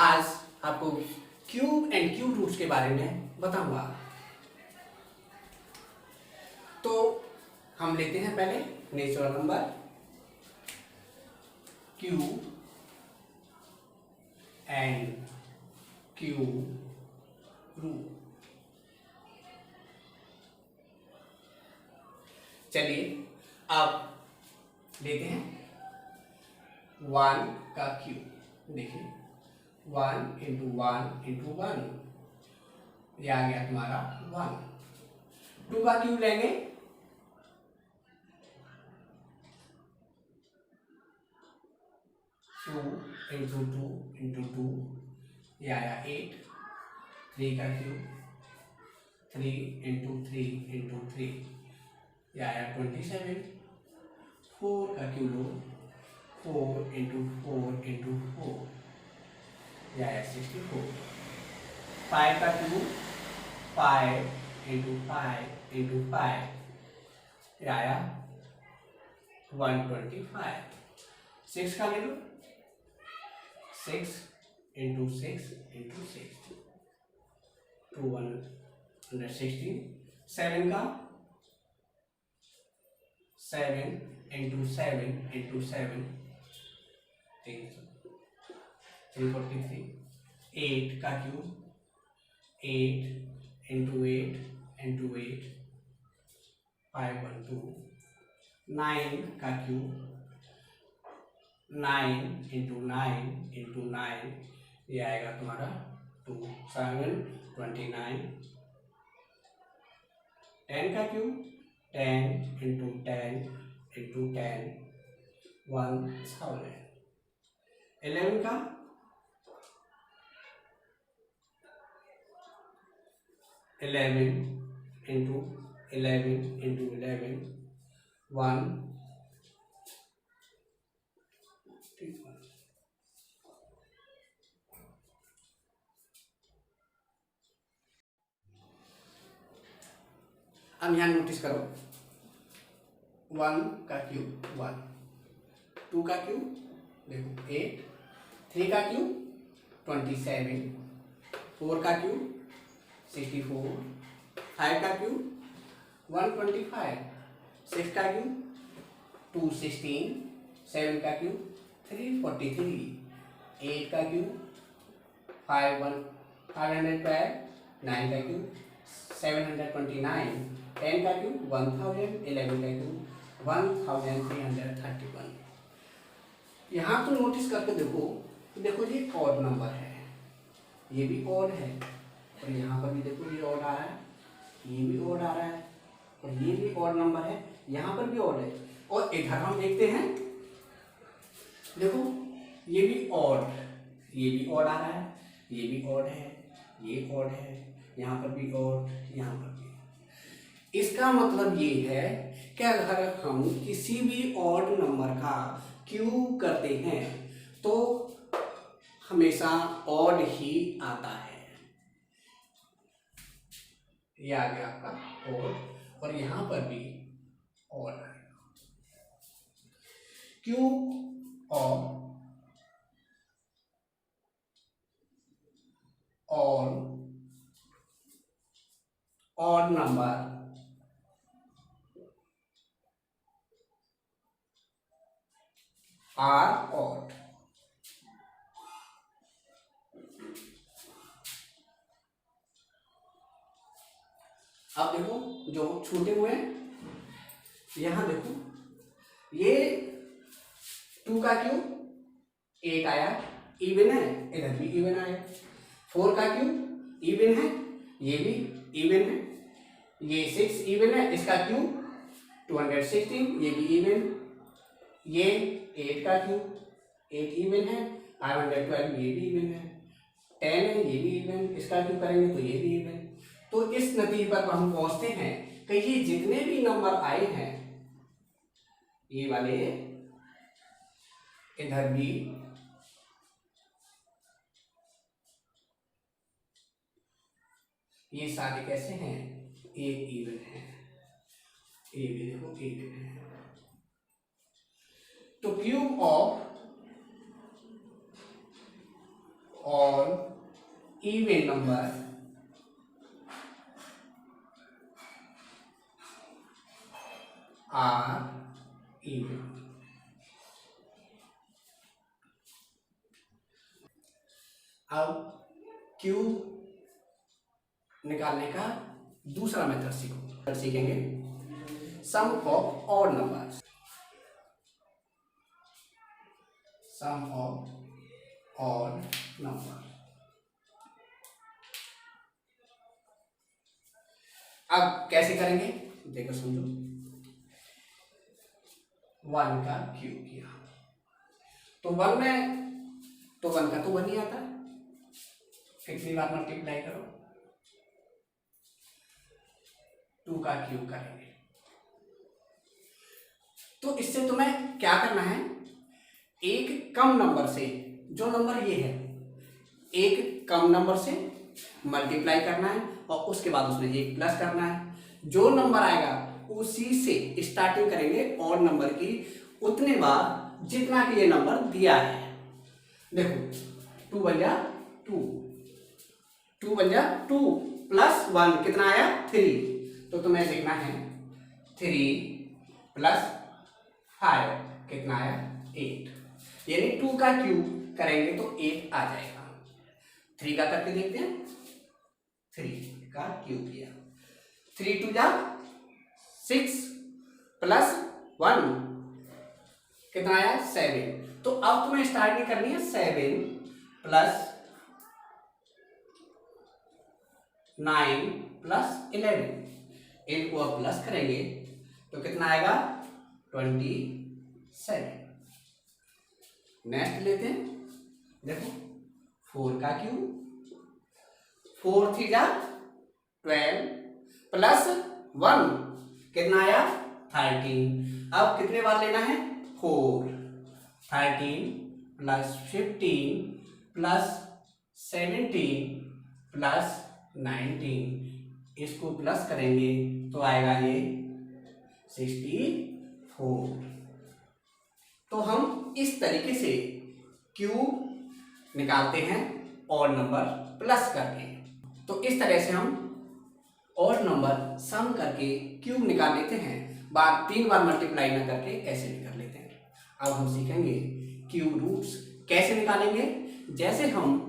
आज आपको cube and cube roots के बारे में बताऊंगा। तो हम लेते हैं पहले natural number cube and cube root. चलिए अब लेते हैं 1 का क्यूब। देखिए 1 इंटू 1 इंटू 1, ये आ गया तुम्हारा 1। 2 का क्यूब लेंगे 2 इंटू 2 इंटू 2, ये आया 8। 3 का क्यूब 3 इंटू 3 इंटू 3, ये आया 27। 4 का क्यूब लो 4 इंटू 4 इंटू 4, ये आया 64। 5 का क्यूब 5 इंटू 5 इंटू 5, ये आया 125। 6 का ले लो 6 इंटू 6 इंटू 6, 216। 7 का 7 इंटू 7 इंटू 7, 343। 8 का क्यूब 8 इंटू 8 इंटू 8, 512। 9 का क्यूब 9 इंटू 9 इंटू 9, ये आएगा तुम्हारा 2729। 10 का क्यूब 10 इंटू 10 इंटू 10, 1000। 11 का 11 इंटू 11 इंटू 11, 1। अब यहाँ नोटिस करो 1 का क्यूब 1, 2 का क्यूब देखो 8, 3 का क्यूब 27, 4 का क्यूब 64, 5 का क्यूब 125, 6 का क्यूब 216, 7 का क्यूब 343, 8 का क्यूब 512, 9 का क्यूब 729, 10 का क्यूब 1000, 11 का क्यूब 1331। यहाँ तो नोटिस करके देखो, देखो ये ऑड नंबर है, ये भी ऑड है, और यहाँ पर भी देखो ये ऑड आ रहा है, ये भी ऑड आ रहा है, और ये भी ऑड नंबर है, यहाँ पर भी ऑड है। और इधर हम देखते हैं, देखो ये भी ऑड, ये भी ऑड आ रहा है, ये भी ऑड है, ये ऑड है, यहाँ पर भी ऑड, यहाँ पर भी। इसका मतलब ये है कि अगर हम किसी भी ऑड नंबर का क्यूब करते हैं तो हमेशा ऑड ही आता है। ये आ गया आपका ऑड, और यहाँ पर भी ऑड आएगा। Cube of odd number are odd. अब देखो जो छूटे हुए हैं, यहां देखो ये 2 का क्यूब 8 आया, इवन है, इधर भी इवन आया। 4 का क्यूब इवन है, ये भी इवन है। ये 6 इवन है, इसका क्यूब 216, ये भी इवन। ये 8 का क्यूब 8 इवन है, 512 ये भी इवन है। 10 है, ये भी इवन, इसका क्यूब करेंगे तो ये भी इवन। तो इस नतीजे पर हम पहुंचते हैं कि ये जितने भी नंबर आए हैं, ये वाले इधर भी ये सारे कैसे हैं, ये इवन है, ये भी देखो इवन है। तो cube of all even number are even। अब क्यूब निकालने का दूसरा मेथड सीखेंगे, sum of odd numbers. Sum of odd number. अब कैसे करेंगे देखो समझो। 1 का क्यूब किया तो 1 में तो 1 का तो 1 ही आता, कितनी बार मल्टीप्लाई करो, 2 का क्यूब करेंगे। तो इससे तुम्हें क्या करना है, एक कम नंबर से, जो नंबर ये है, एक कम नंबर से मल्टीप्लाई करना है और उसके बाद उसमें एक प्लस करना है। जो नंबर आएगा उसी से स्टार्टिंग करेंगे ऑड नंबर की उतने बार जितना कि ये नंबर दिया है। देखो 2 बन जा 2, 2 बन जा 2 प्लस 1 कितना आया 3, तो तुम्हें देखना है 3 प्लस 5 कितना आया 8, यानी 2 का क्यूब करेंगे तो 8 आ जाएगा। 3 का करके देखते हैं, 3 का क्यूब किया, 3 2 जा 6 प्लस 1 कितना आया 7। तो अब तुम्हें स्टार्टिंग करनी है 7 प्लस 9 प्लस 11, इनको अब प्लस करेंगे तो कितना आएगा 27। नेक्स्ट लेते हैं, देखो 4 का क्यूब, 4 3 जा 12 प्लस 1 कितना आया 13। अब कितने बार लेना है 4, 13 प्लस 15 प्लस 17 प्लस 19, इसको प्लस करेंगे तो आएगा ये 64। तो हम इस तरीके से क्यूब निकालते हैं ऑड नंबर प्लस करके। तो इस तरह से हम ऑड नंबर सम करके क्यूब निकाल लेते हैं, 3 बार मल्टीप्लाई ना करके ऐसे भी कर लेते हैं। अब हम सीखेंगे क्यूब रूट्स कैसे निकालेंगे। जैसे हम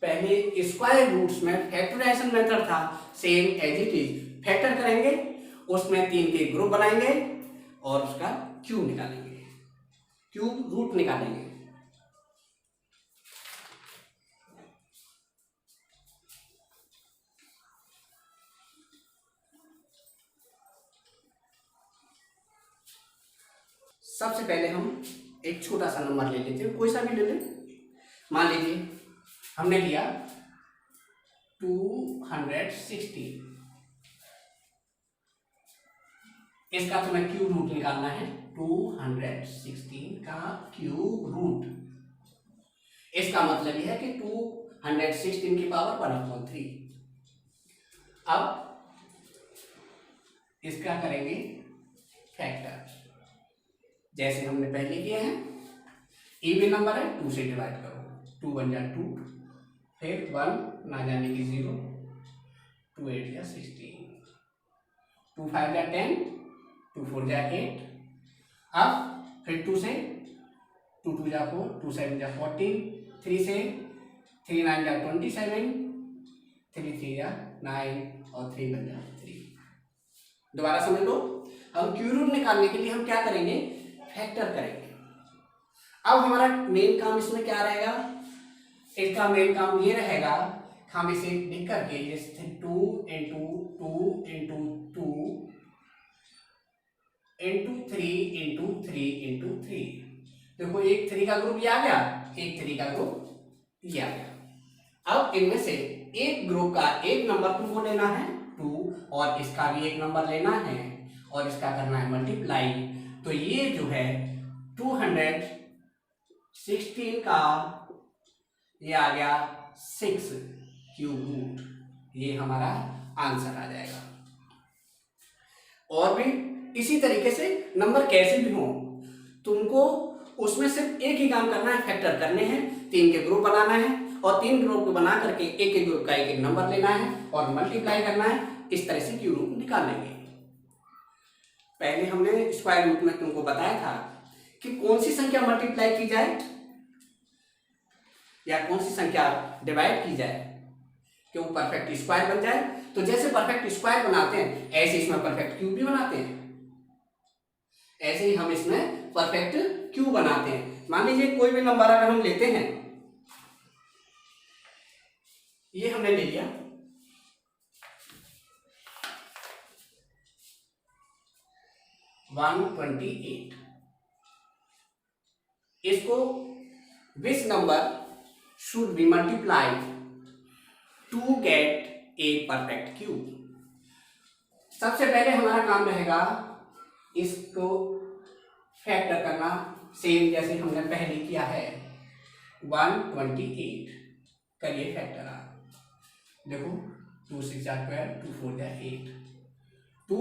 पहले स्क्वायर रूट्स में फैक्टराइजेशन मेथड था, same as it is factor करेंगे, उसमें 3 के ग्रुप बनाएंगे और उसका क्यूब निकालेंगे, क्यूब रूट निकालेंगे। सबसे पहले हम एक छोटा सा नंबर ले लेते हैं, कोई सा भी ले लें। मान लीजिए हमने लिया 260, इसका तुम्हें क्यूब रूट निकालना है। 216 का क्यूब रूट, इसका मतलब यह है कि 216 की पावर 1/3। अब इसका करेंगे फैक्टर, जैसे हमने पहले किए हैं। इवन नंबर है 2 से डिवाइड करो, 2 1 जा 2, फिर 1 ना जाने की 0, 2 8 जा 16, 2 5 जा 10, 2 4 जा 8। अब फिर 2 से 2 2 जा 4, 2 7 जा 14, 3 से 3 9 जा 27, 3 3 जा 9 और 3 1 जा 3। दोबारा समझ लो, हम क्यूब रूट निकालने के लिए हम क्या करेंगे, फैक्टर करेंगे। अब हमारा मेन काम इसमें क्या रहेगा, इसका मेन काम ये रहेगा, हम इसे लिख करके जैसे 2 into 2 into 2 into 3 into 3 into 3। देखो एक 3 का ग्रुप ये आ गया, एक 3 का ग्रुप ये आ गया। अब इनमें से एक ग्रुप का एक नंबर तुमको लेना है 2, और इसका भी एक नंबर लेना है और इसका करना है मल्टीप्लाई। तो ये जो है 216 का ये आ गया 6 क्यूब रूट, ये हमारा आंसर आ जाएगा। और भी इसी तरीके से नंबर कैसे भी हो, तुमको उसमें सिर्फ एक ही काम करना है, फैक्टर करने हैं, 3 के ग्रुप बनाना है और 3 ग्रुप बना करके एक एक ग्रुप का एक एक नंबर लेना है और मल्टीप्लाई करना है। इस तरह से क्यूब रूट निकाल लेंगे। पहले हमने स्क्वायर रूट में तुमको बताया था कि कौन सी संख्या मल्टीप्लाई की जाए या कौन सी संख्या डिवाइड की जाए कि वो परफेक्ट स्क्वायर बन जाए। तो जैसे परफेक्ट स्क्वायर बनाते हैं ऐसे इसमें परफेक्ट क्यूब भी बनाते हैं। ऐसे ही हम इसमें परफेक्ट क्यूब बनाते हैं। मान लीजिए कोई भी नंबर अगर हम लेते हैं, ये हमने ले लिया 128, इसको which number should be multiplied to get a perfect cube. सबसे पहले हमारा काम रहेगा इसको फैक्टर करना, सेम जैसे हमने पहले किया है। 128 करिए फैक्टर आप। देखो 2 6 जा 12, 2 4 जा 8, 2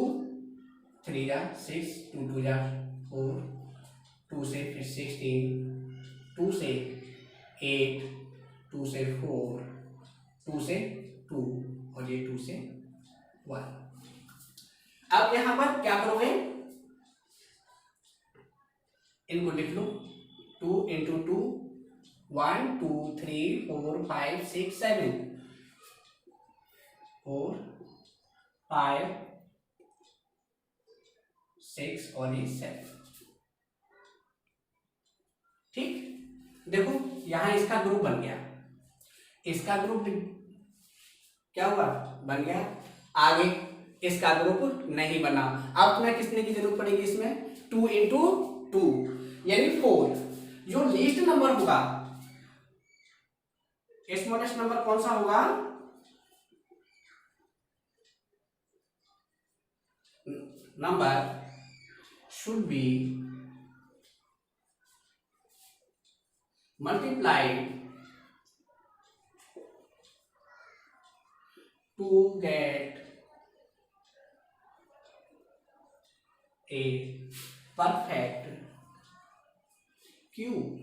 3 जा 6, 2 2 जा 4, 2 से फिर 16, 2 से 8, 2 से 4, 2 से 2 और ये 2 से 1। अब यहां पर क्या करोगे, इनको लिख लो 2 इंटू 2, 1 2 3 4 5 6 7, 4 5 6 और ये 7। ठीक, देखो यहां इसका ग्रुप बन गया, इसका ग्रुप क्या हुआ, बन गया। आगे इसका ग्रुप नहीं बना। अब तुम्हें किसने की जरूरत पड़ेगी इसमें, 2 इंटू 2 यानी 4। जो लीस्ट नंबर होगा, स्मॉलेस्ट नंबर कौन सा होगा, number should be multiplied to get a perfect cube।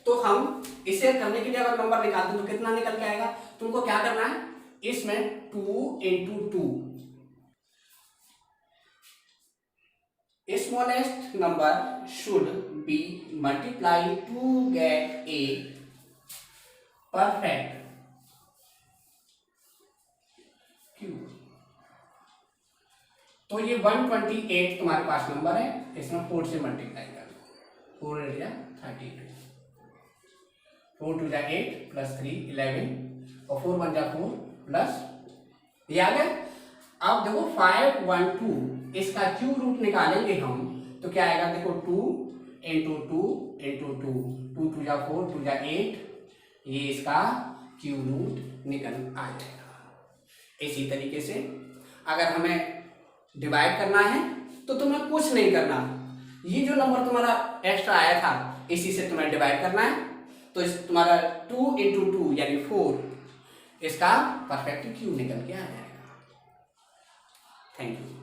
तो हम इसे करने के लिए अगर नंबर निकालते हैं तो कितना निकल के आएगा, तुमको क्या करना है, इसमें 2 into 2, smallest number should be multiplied to get a perfect cube। तो ये 128 तुम्हारे पास नंबर है, इसमें 4 से मल्टीप्लाई कर लो, 4 8 जा 32, 4 2 जा 8 प्लस 3 11 और 4 1 जा 4 प्लस, ये आ गया। अब देखो 5 1 2 इसका क्यूब रूट निकालेंगे हम तो क्या आएगा, देखो 2 इंटू 2 इंटू 2, 2 2 जा 4, 2 जा 8, ये इसका क्यूब रूट निकल आ जाएगा। इसी तरीके से अगर हमें डिवाइड करना है तो तुम्हें कुछ नहीं करना, ये जो नंबर तुम्हारा एक्स्ट्रा आया था इसी से तुम्हें डिवाइड करना है। तो इस तुम्हारा 2 इंटू 2 यानी 4, इसका परफेक्ट क्यूब निकल के आ जाएगा। Thank you.